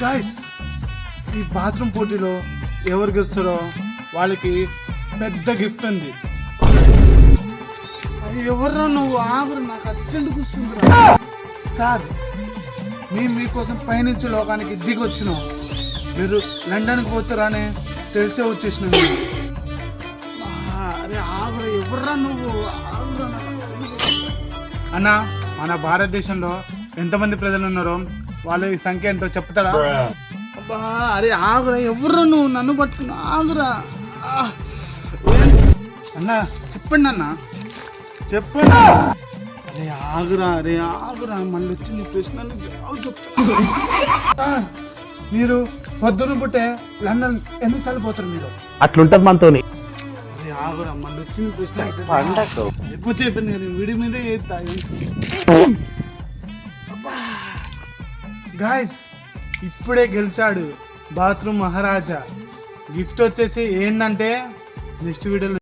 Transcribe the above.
Guys, ఈ bathroom పోటీలో ఎవరు గెలుస్తారో వాళ్ళకి పెద్ద గిఫ్ట్ ఉంది. అది ఎవర్రా నువ్వు? ఆగురు, నాకు అర్జెంట్ కూర్చుందిరా. సార్, మేము మీకోసం పైనుంచి లోకానికి దిగి వచ్చినాం. మీరు లండన్కి పోతారని తెలిసే వచ్చేసినాం. అరే ఆగురా, ఎవర్రా నువ్వు? ఆగురా. అన్న, మన భారతదేశంలో ఎంతమంది ప్రజలు ఉన్నారో వాళ్ళ సంఖ్య ఎంతో చెప్తాడా? అబ్బా, అరే ఆగురా, ఎవర్రా నువ్వు? నన్ను పట్టుకున్నా, ఆగురా. అన్న చెప్పండి, అన్న చెప్పండి. అరే ఆగురా, అరే ఆగురా, మళ్ళీ వచ్చి నీ ప్రశ్నలు జవాబు చెప్తా. మీరు పొద్దున పుట్టే లండన్ ఎన్నిసార్లు పోతారు మీరు? అట్లుంటది మనతోని. అరే ఆగురా, మళ్ళీ వచ్చి నీ ప్రశ్న అయిపోతే అయిపోయింది. నేను విడి మీదే చేస్తా. గాయస్, ఇప్పుడే గెలిచాడు బాత్రూమ్ మహారాజా. గిఫ్ట్ వచ్చేసి ఏంటంటే నెక్స్ట్ వీడియోలో